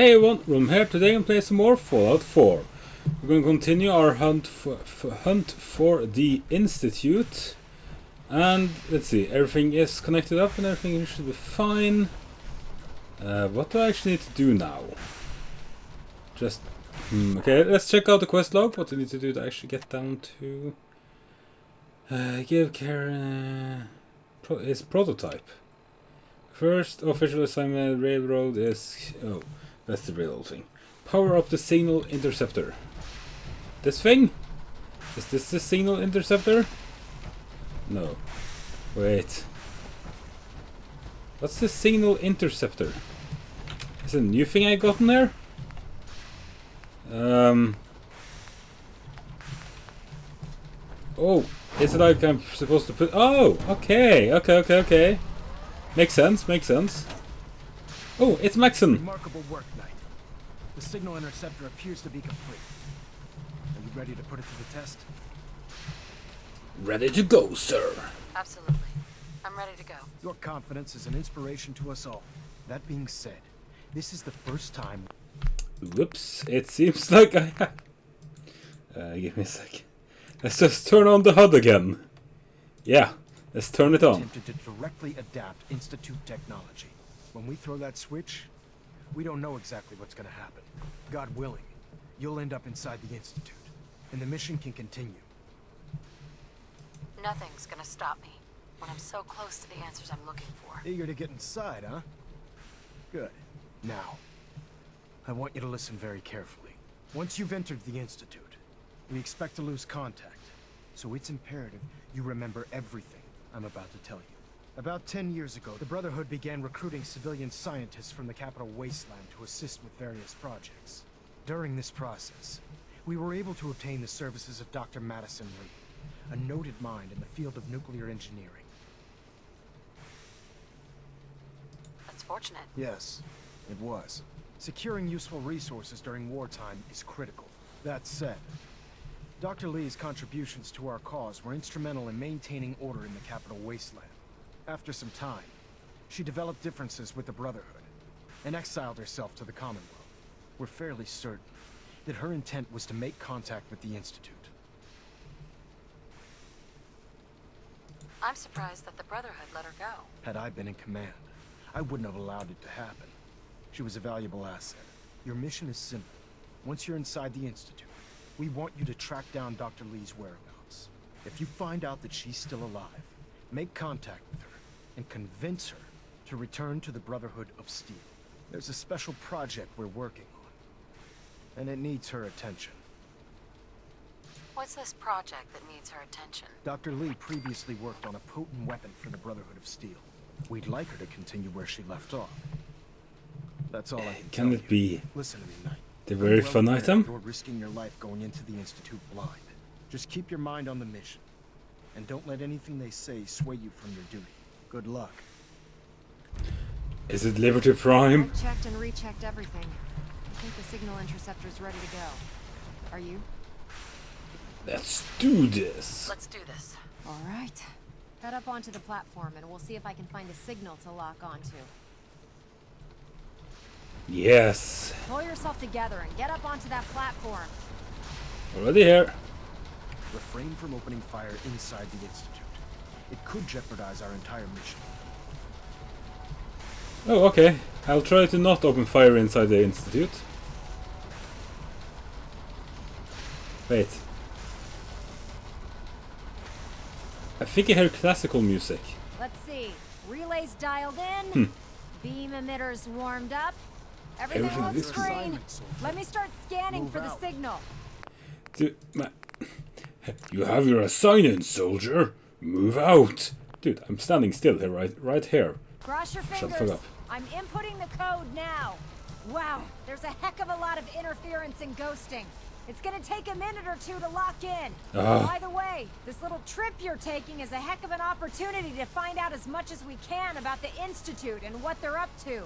Hey everyone, Room here. Today I'm playing some more Fallout 4. We're going to continue our hunt for the Institute. And let's see, everything is connected up and everything should be fine. What do I actually need to do now? Okay, let's check out the quest log. What do I need to do to actually get down to... give care... is prototype. First official assignment railroad is... oh, that's the railroad thing. Power up the signal interceptor. This thing? Is this the signal interceptor? No. Wait. What's the signal interceptor? Is it a new thing I got in there? Oh, is it like I'm supposed to put... oh, okay. Makes sense. Oh, it's Maxon. Remarkable work, Knight. The signal interceptor appears to be complete. Are you ready to put it to the test? Ready to go, sir. Absolutely. I'm ready to go. Your confidence is an inspiration to us all. That being said, this is the first time... Whoops, it seems like I have... give me a sec. Let's just turn on the HUD again. Yeah, let's turn it on. ...attempted to directly adapt Institute technology. When we throw that switch, we don't know exactly what's going to happen. God willing, you'll end up inside the Institute, and the mission can continue. Nothing's gonna stop me when I'm so close to the answers I'm looking for. Eager to get inside, huh? Good. Now, I want you to listen very carefully. Once you've entered the Institute, we expect to lose contact, so it's imperative you remember everything I'm about to tell you. About 10 years ago, the Brotherhood began recruiting civilian scientists from the capital wasteland to assist with various projects. During this process, we were able to obtain the services of Dr. Madison Lee, a noted mind in the field of nuclear engineering. That's fortunate. Yes, it was. Securing useful resources during wartime is critical. That said, Dr. Lee's contributions to our cause were instrumental in maintaining order in the capital wasteland. After some time, she developed differences with the Brotherhood and exiled herself to the Commonwealth. We're fairly certain that her intent was to make contact with the Institute. I'm surprised that the Brotherhood let her go. Had I been in command, I wouldn't have allowed it to happen. She was a valuable asset. Your mission is simple. Once you're inside the Institute, we want you to track down Dr. Lee's whereabouts. If you find out that she's still alive, make contact with her and convince her to return to the Brotherhood of Steel. There's a special project we're working on, and it needs her attention. What's this project that needs her attention? Dr. Lee previously worked on a potent weapon for the Brotherhood of Steel. We'd like her to continue where she left off. That's all I can Can tell it be Listen to me, Knight. the very fun item? You're risking your life going into the Institute blind. Just keep your mind on the mission, and don't let anything they say sway you from your duty. Good luck. Is it Liberty Prime? I've checked and rechecked everything. I think the signal interceptor's ready to go. Are you? Let's do this. Let's do this. All right. Head up onto the platform and we'll see if I can find a signal to lock onto. Yes. Pull yourself together and get up onto that platform. Already here. Refrain from opening fire inside the Institute. It could jeopardize our entire mission. Oh, okay. I'll try to not open fire inside the Institute. Wait. I think I hear classical music. Let's see. Relays dialed in. Beam emitters warmed up. Everything Everything looks looks green. Let me start scanning for the out. signal. You have your assignment, soldier. Move out. Dude, I'm standing still here, right here. Cross your Shut the fuck fingers. up. I'm inputting the code now. Wow, there's a heck of a lot of interference and ghosting. It's gonna take a minute or two to lock in. By the way, this little trip you're taking is a heck of an opportunity to find out as much as we can about the Institute and what they're up to.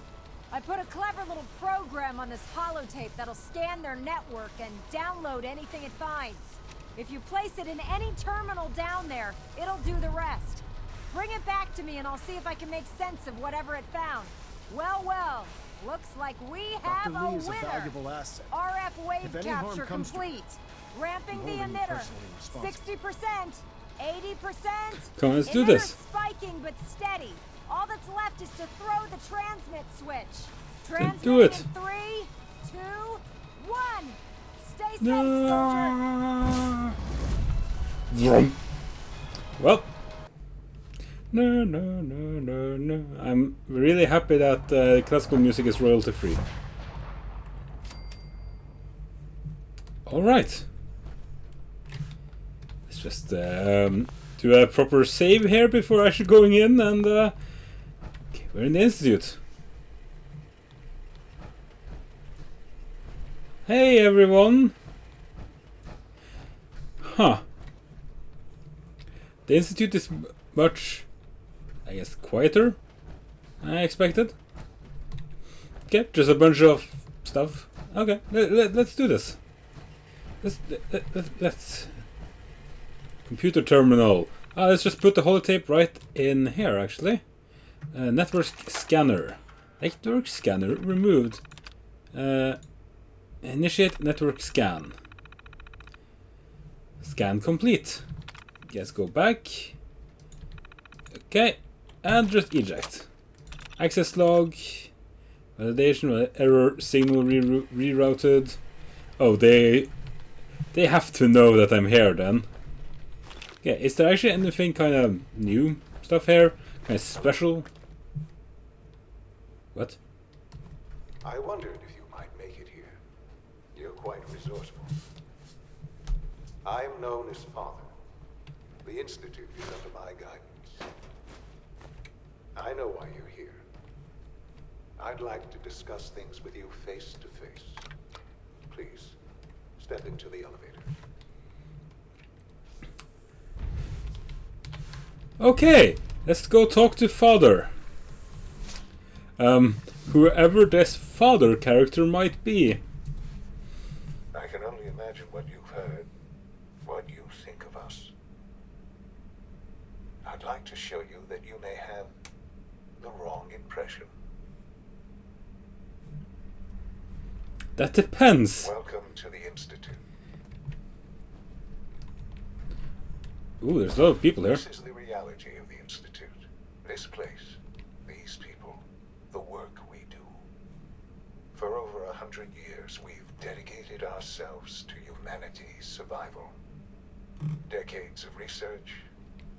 I put a clever little program on this holotape that'll scan their network and download anything it finds. If you place it in any terminal down there, it'll do the rest. Bring it back to me and I'll see if I can make sense of whatever it found. Well, Looks like we have Dr. a Lee is a winner. valuable asset. RF wave If any harm capture comes to complete. Ramping the holding you emitter. personally responsible. 60%, 80%. Come on, let's do Emitter's this. spiking but steady. All that's left is to throw the transmit switch. Then do it. In 3, 2, 1. Stay safe, No. soldier. Vroom. Well. No. I'm really happy that classical music is royalty free. Alright. Let's just do a proper save here before actually going in, and okay, we're in the Institute. Hey everyone! Huh. The Institute is much, I guess, quieter than I expected. Okay, just a bunch of stuff. Okay, let's do this. Let's computer terminal. Let's just put the holotape right in here, actually. Network scanner. Network scanner removed. Initiate network scan. Scan complete. Let's go back. Okay, and just eject. Access log. Validation. Error signal rerouted. Oh, they have to know that I'm here then. Okay, is there actually anything kind of new stuff here? Kind of special? What? I wondered if you might make it here. You're quite resourceful. I'm known as Father. The Institute is under my guidance. I know why you're here. I'd like to discuss things with you face to face. Please, step into the elevator. Okay, let's go talk to Father. Whoever this Father character might be. I can only imagine what you've heard, what you think of us. I'd like to show you that you may have the wrong impression. That depends. Welcome to the Institute. Ooh, there's a lot of people here. This is the reality of the Institute. This place, these people, the work we do. For over 100 years, we've dedicated ourselves to humanity's survival. Decades of research,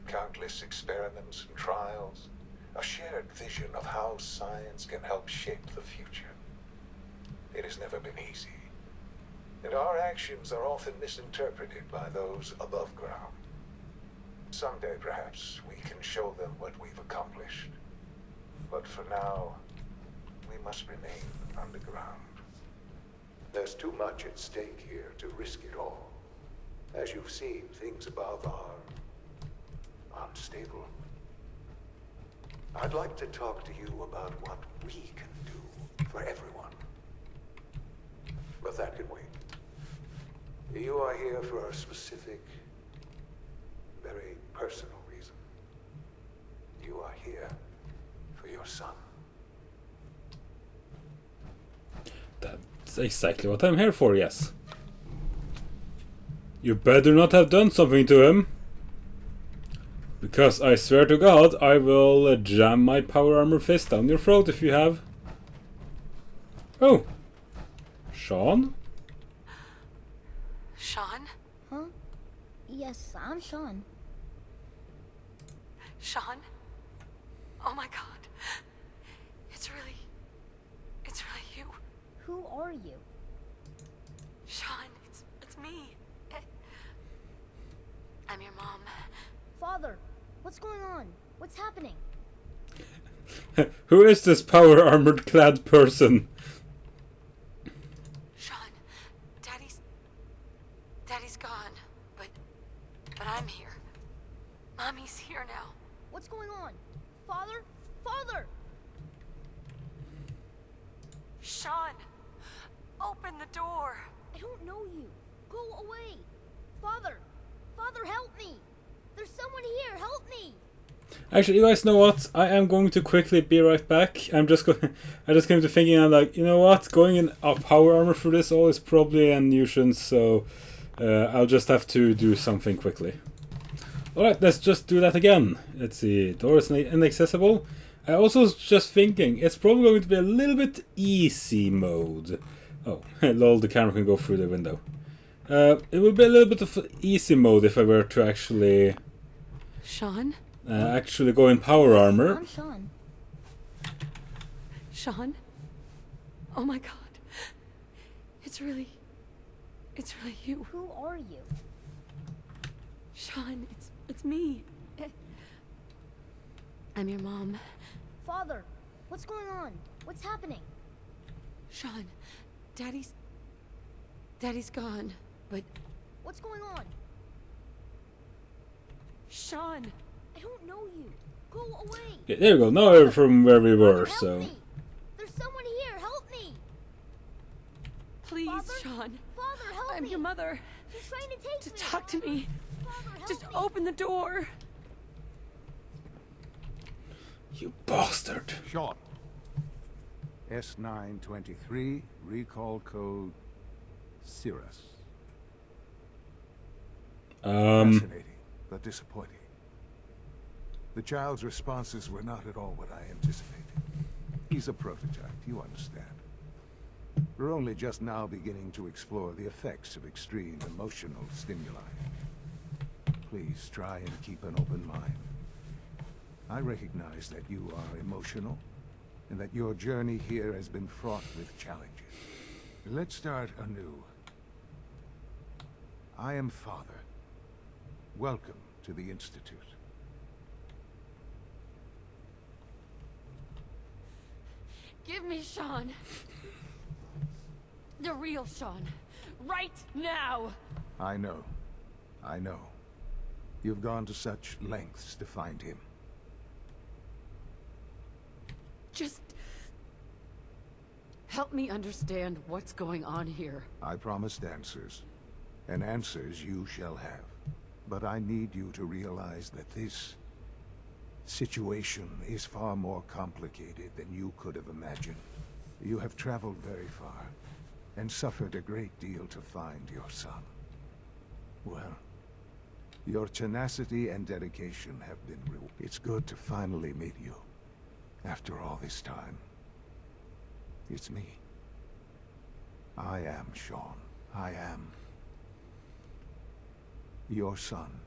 countless experiments and trials, a shared vision of how science can help shape the future. It has never been easy, and our actions are often misinterpreted by those above ground. Someday, perhaps, we can show them what we've accomplished. But for now, we must remain underground. There's too much at stake here to risk it all. As you've seen, things above are unstable. I'd like to talk to you about what we can do for everyone. But that can wait. You are here for a specific, very personal reason. You are here for your son. That's exactly what I'm here for, yes. You better not have done something to him. Because I swear to God, I will jam my power armor fist down your throat if you have. Oh. Sean? Sean? Huh? Yes, I'm Sean. Sean? Oh my god. It's really you. Who are you? Sean, it's me. I'm your mom. Father, what's going on? What's happening? Who is this power armored clad person? Sean, Daddy's gone, but I'm here. Mommy's here now. What's going on? Father? Father! Sean, open the door. I don't know you. Go away. Father! Father, help me! There's someone here! Help me! Actually, you guys know what? I am going to quickly be right back. I just came to thinking, I'm like, you know what? Going in a power armor for this all is probably a nuisance, so I'll just have to do something quickly. Alright, let's just do that again. Let's see, door is inaccessible. I also was just thinking, it's probably going to be a little bit easy mode. Oh, lol, the camera can go through the window. It will be a little bit of easy mode if I were to actually... Sean? actually go in power armor. I'm Sean. Sean? Oh my god. It's really you. Who are you? Sean, it's me. I'm your mom. Father, what's going on? What's happening? Sean, Daddy's gone, but What's going on? Sean, I don't know you. Go away. Yeah, there we go. Now we're from where we were, Help so... me. There's someone here. Help me. please, Father? Sean. Father, help I'm me. your mother. She's trying to take Just me. talk to me. Father, help Just me. open the door. You bastard. Sean. S923, recall code Cirrus. Fascinating, but disappointing. The child's responses were not at all what I anticipated. He's a prototype, you understand. We're only just now beginning to explore the effects of extreme emotional stimuli. Please try and keep an open mind. I recognize that you are emotional, and that your journey here has been fraught with challenges. Let's start anew. I am Father. Welcome to the Institute. Give me Sean. The real Sean. Right now. I know. I know. You've gone to such lengths to find him. Just help me understand what's going on here. I promised answers, and answers you shall have. But I need you to realize that this situation is far more complicated than you could have imagined. You have traveled very far, and suffered a great deal to find your son. Well, your tenacity and dedication have been rewarded. It's good to finally meet you. After all this time, it's me. I am Sean. I am your son.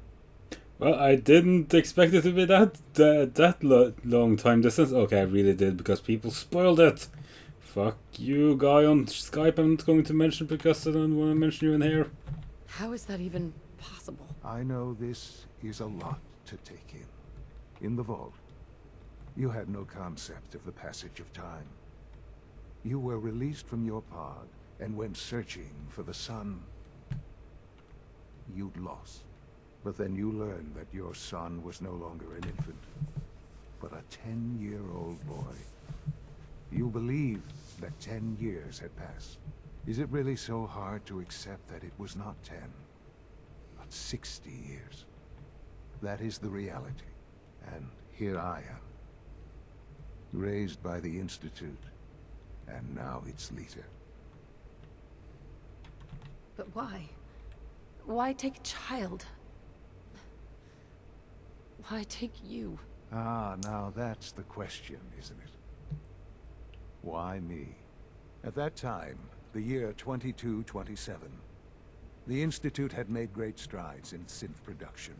Well, I didn't expect it to be long time distance. Okay, I really did, because people spoiled it. Fuck you, guy on Skype. I'm not going to mention because I don't want to mention you in here. How is that even possible? I know this is a lot to take in. In the vault, you had no concept of the passage of time. You were released from your pod and went searching for the son you'd lost. But then you learned that your son was no longer an infant, but a 10-year-old boy. You believed that 10 years had passed. Is it really so hard to accept that it was not 10, but 60 years? That is the reality, and here I am. Raised by the Institute, and now its leader. But why? Why take a child? Why take you? Ah, now that's the question, isn't it? Why me? At that time, the year 2227, the Institute had made great strides in synth production.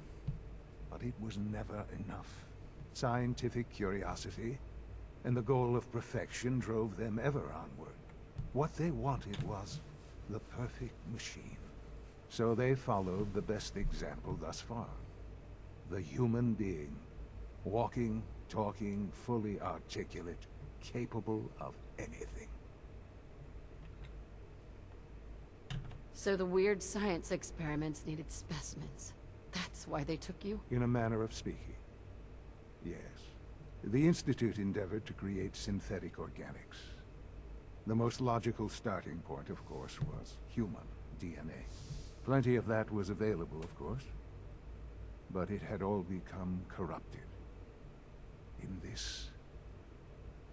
But it was never enough. Scientific curiosity and the goal of perfection drove them ever onward. What they wanted was the perfect machine. So they followed the best example thus far. The human being. Walking, talking, fully articulate, capable of anything. So the weird science experiments needed specimens. That's why they took you? In a manner of speaking. Yes. The Institute endeavored to create synthetic organics. The most logical starting point, of course, was human DNA. Plenty of that was available, of course. But it had all become corrupted. in this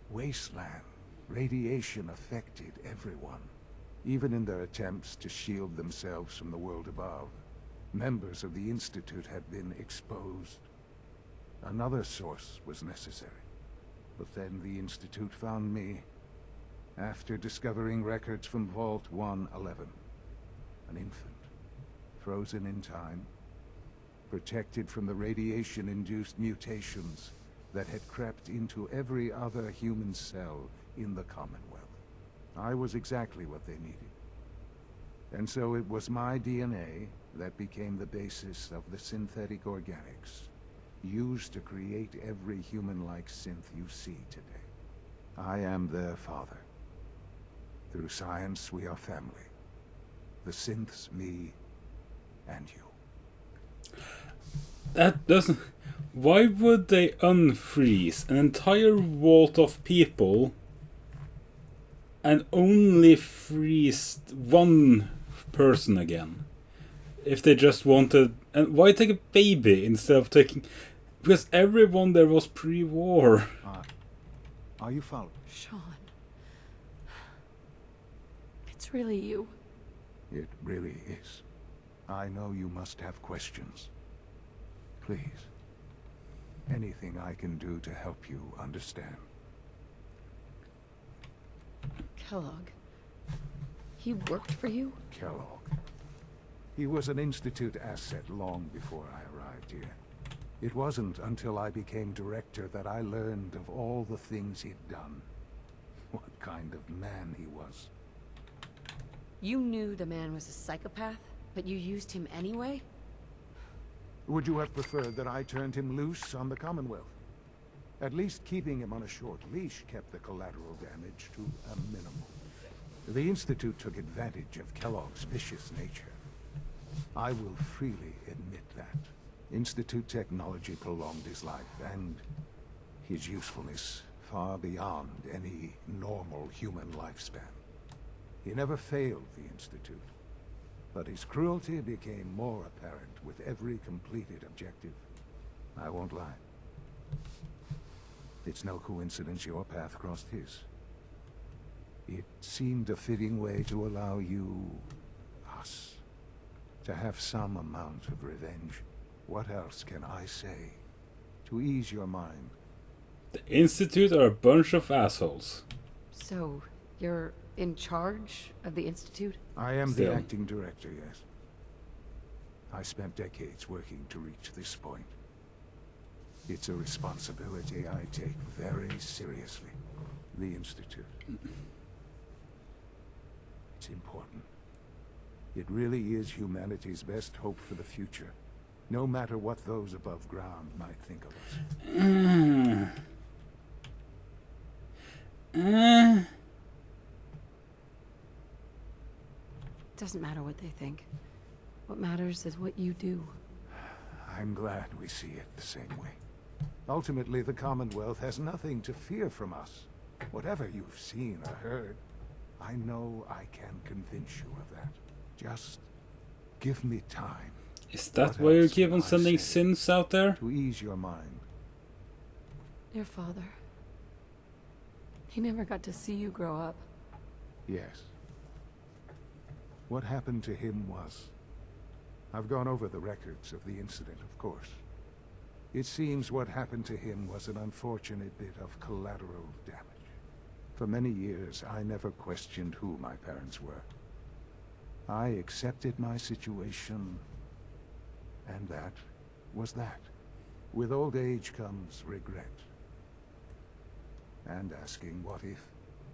wasteland, radiation affected everyone. Even in their attempts to shield themselves from the world above, members of the Institute had been exposed. Another source was necessary. But then the Institute found me after discovering records from Vault 111. An infant, frozen in time, protected from the radiation-induced mutations that had crept into every other human cell in the Commonwealth. I was exactly what they needed. And so it was my DNA that became the basis of the synthetic organics used to create every human-like synth you see today. I am their father. Through science, we are family. The synths, me, and you. That doesn't... Why would they unfreeze an entire vault of people and only freeze one person again? If they just wanted... And why take a baby instead of taking... Because everyone there was pre-war. Are you following? Sean. It's really you. It really is. I know you must have questions. Please. Anything I can do to help you understand. Kellogg. He worked for you? Kellogg. He was an Institute asset long before I arrived here. It wasn't until I became director that I learned of all the things he'd done. What kind of man he was. You knew the man was a psychopath, but you used him anyway? Would you have preferred that I turned him loose on the Commonwealth? At least keeping him on a short leash kept the collateral damage to a minimum. The Institute took advantage of Kellogg's vicious nature. I will freely admit that. Institute technology prolonged his life, and his usefulness far beyond any normal human lifespan. He never failed the Institute, but his cruelty became more apparent with every completed objective. I won't lie. It's no coincidence your path crossed his. It seemed a fitting way to allow you, us, to have some amount of revenge. What else can I say to ease your mind? The Institute are a bunch of assholes. So, you're in charge of the Institute? I am Still. the acting director, yes. I spent decades working to reach this point. It's a responsibility I take very seriously. The Institute. It's important. It really is humanity's best hope for the future. No matter what those above ground might think of us. Doesn't matter what they think. What matters is what you do. I'm glad we see it the same way. Ultimately, the Commonwealth has nothing to fear from us. Whatever you've seen or heard, I know I can convince you of that. Just give me time. Is that What why you else keep can on I sending say synths out there? to ease your mind. Your father. He never got to see you grow up. Yes. What happened to him was... I've gone over the records of the incident, of course. It seems what happened to him was an unfortunate bit of collateral damage. For many years, I never questioned who my parents were. I accepted my situation, and that was that. With old age comes regret. And asking what if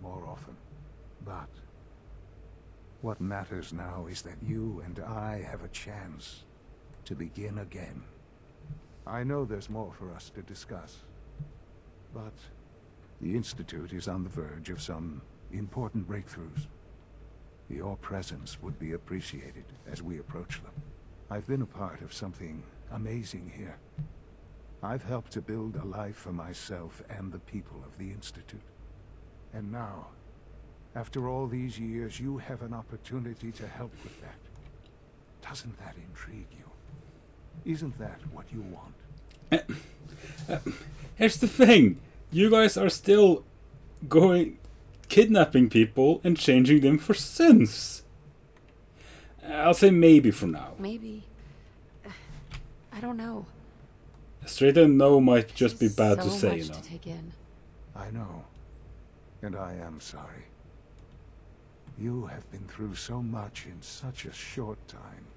more often. But what matters now is that you and I have a chance to begin again. I know there's more for us to discuss, but the Institute is on the verge of some important breakthroughs. Your presence would be appreciated as we approach them. I've been a part of something amazing here. I've helped to build a life for myself and the people of the Institute. And now, after all these years, you have an opportunity to help with that. Doesn't that intrigue you? Isn't that what you want? Here's the thing. You guys are still kidnapping people and changing them for sins. I'll say maybe for now. Maybe. I don't know. Straight and no might just be bad So to say, much you know. to take in. I know. And I am sorry. You have been through so much in such a short time.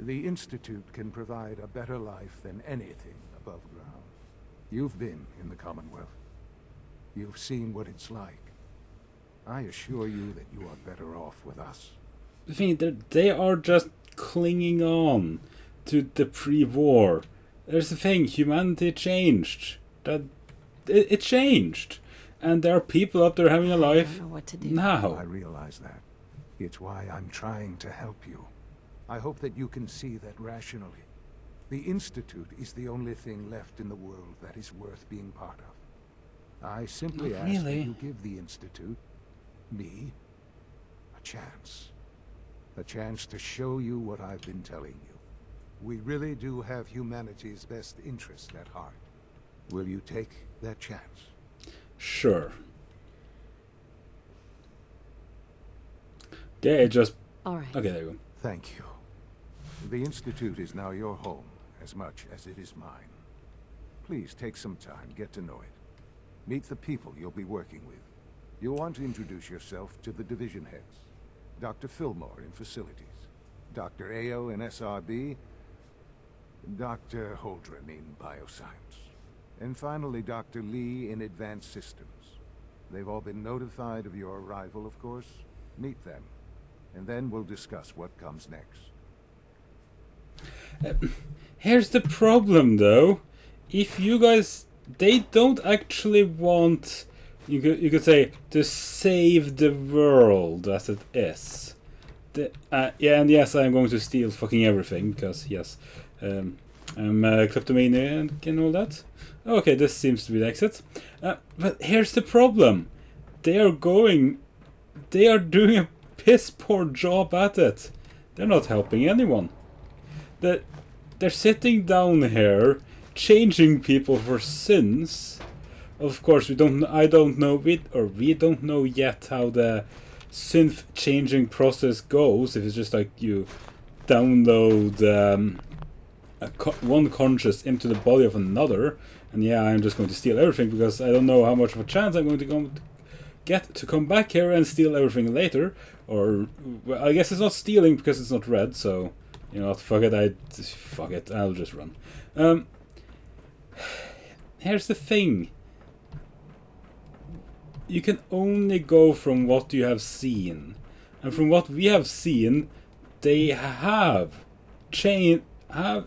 The Institute can provide a better life than anything above ground. You've been in the Commonwealth. You've seen what it's like. I assure you that you are better off with us. The thing is, they are just clinging on to the pre-war. There's the thing, humanity changed. It changed. And there are people up there having a life I don't know what to do. now. I realize that. It's why I'm trying to help you. I hope that you can see that rationally. The Institute is the only thing left in the world that is worth being part of. I simply Not ask that really. you give the Institute, me, a chance. A chance to show you what I've been telling you. We really do have humanity's best interest at heart. Will you take that chance? Sure. Yeah, it just... All right. Okay, there you go. Thank you. The Institute is now your home, as much as it is mine. Please take some time, get to know it. Meet the people you'll be working with. You'll want to introduce yourself to the division heads. Dr. Fillmore in Facilities, Dr. Ao in SRB, Dr. Holdren in Bioscience, and finally Dr. Lee in Advanced Systems. They've all been notified of your arrival, of course. Meet them, and then we'll discuss what comes next. Here's the problem, though. If you guys... They don't actually want... You could say, to save the world as it is. Yeah, and yes, I'm going to steal fucking everything, because, yes, I'm kleptomaniac and all that. Okay, this seems to be the exit. But here's the problem. They are doing a piss poor job at it. They're not helping anyone. They're sitting down here, changing people for sins. Of course, we don't know yet how the synth changing process goes. If it's just like you download one conscious into the body of another, and yeah, I'm just going to steal everything because I don't know how much of a chance I'm going to get to come back here and steal everything later. Or well, I guess it's not stealing because it's not red. So you know what? Fuck it. I'll just run. Here's the thing. You can only go from what you have seen. And from what we have seen, they have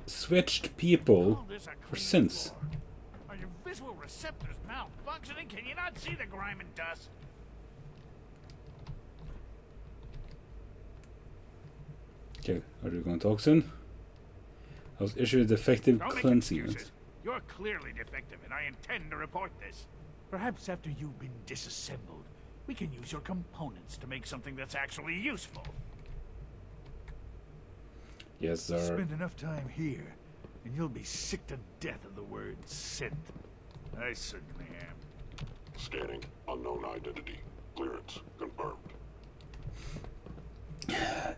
switched people for sins. Are your visual receptors malfunctioning? Can you not see the grime and dust? Okay, are you going to talk soon? I was issued defective Don't make cleansing excuses. unit. You're clearly defective, and I intend to report this. Perhaps after you've been disassembled, we can use your components to make something that's actually useful. Yes, sir. Spend enough time here, and you'll be sick to death of the word synth. I certainly am. Scanning. Unknown identity. Clearance confirmed.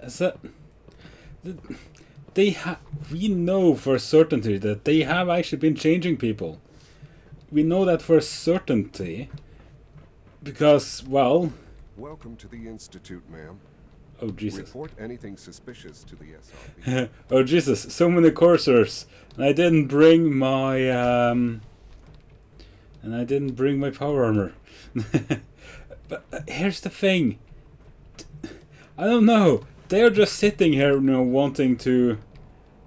Is that... We know for certainty that they have actually been changing people. We know that for certainty because, well... Welcome to the Institute, ma'am. Oh, Jesus. Report anything suspicious to the SRB. Oh, Jesus. So many cursors. And I didn't bring my, power armor. But here's the thing. I don't know. They're just sitting here, you know, wanting to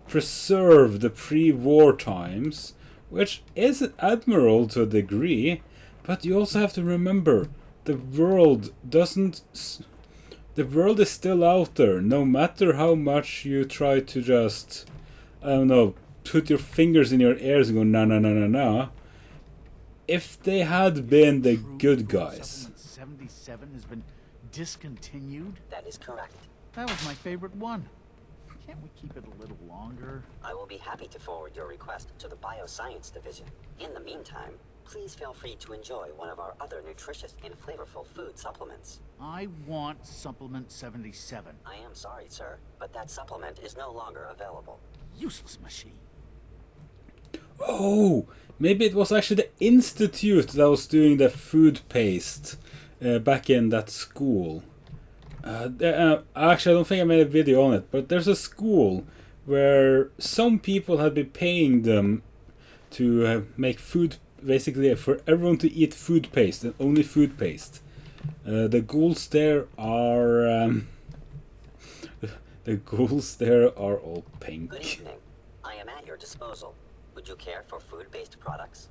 preserve the pre-war times, which is admirable to a degree, but you also have to remember the world is still out there, no matter how much you try to just, I don't know, put your fingers in your ears and go na na na na na. If they had been the good guys. Supplement 77 has been discontinued? That is correct. That was my favorite one. Can't we keep it a little longer? I will be happy to forward your request to the Bioscience Division. In the meantime, please feel free to enjoy one of our other nutritious and flavorful food supplements. I want Supplement 77. I am sorry, sir, but that supplement is no longer available. Useless machine. Oh, maybe it was actually the Institute that was doing the food paste back in that school. Actually, I don't think I made a video on it, but there's a school where some people had been paying them to make food, basically for everyone to eat food paste and only food paste. The ghouls there are the ghouls there are all pink. Good evening. I am at your disposal. Would you care for food-based products?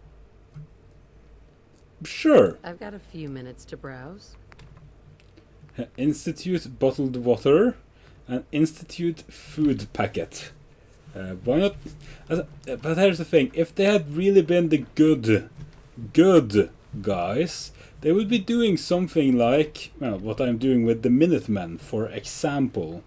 Sure. I've got a few minutes to browse. Institute bottled water and Institute food packet. Why not? But here's the thing: if they had really been the good guys, they would be doing something like, well, what I'm doing with the Minutemen, for example,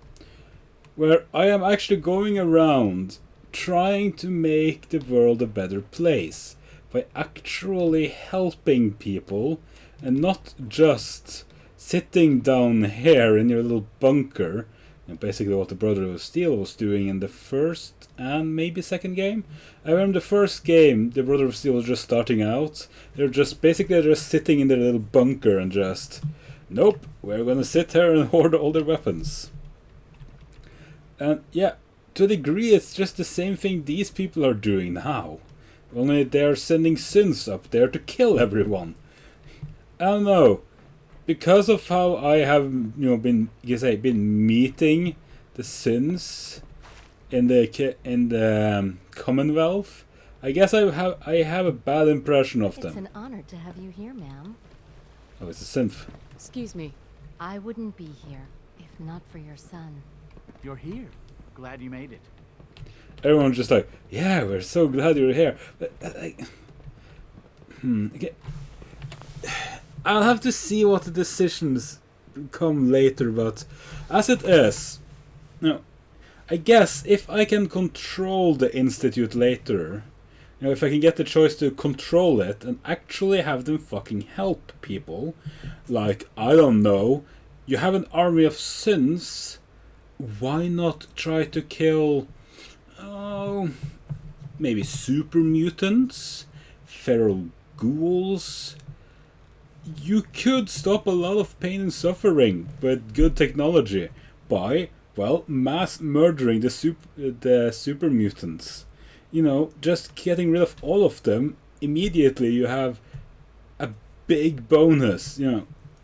where I am actually going around trying to make the world a better place by actually helping people and not just sitting down here in your little bunker. And basically what the Brother of Steel was doing in the first and maybe second game. I remember the first game, the Brother of Steel was just starting out. They're just basically just sitting in their little bunker and just, nope, we're gonna sit here and hoard all their weapons. And yeah, to a degree it's just the same thing these people are doing now. Only they're sending sins up there to kill everyone. I don't know. Because of how I have, been meeting the sins in the Commonwealth, I guess I have a bad impression of them. It's an honor to have you here, ma'am. Oh, it's a synth. Excuse me. I wouldn't be here if not for your son. You're here. Glad you made it. Everyone's just like, yeah, we're so glad you're here. But, okay. I'll have to see what the decisions come later, but as it is, I guess if I can control the Institute later, if I can get the choice to control it and actually have them fucking help people, like, I don't know, you have an army of sins, why not try to kill, maybe super mutants, feral ghouls? You could stop a lot of pain and suffering with good technology by, well, mass murdering the super mutants. Just getting rid of all of them, immediately you have a big bonus,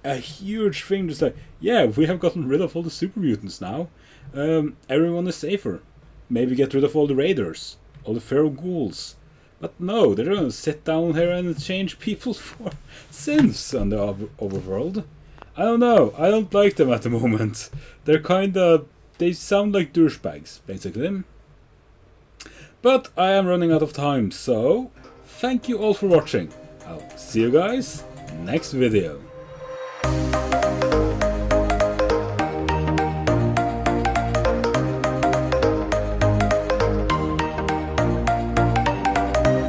a huge thing, just like, yeah, we have gotten rid of all the super mutants now. Everyone is safer. Maybe get rid of all the raiders, all the feral ghouls. But no, they're gonna sit down here and change people for sins on the overworld. I don't know, I don't like them at the moment. They sound like douchebags, basically. But I am running out of time, so thank you all for watching. I'll see you guys next video.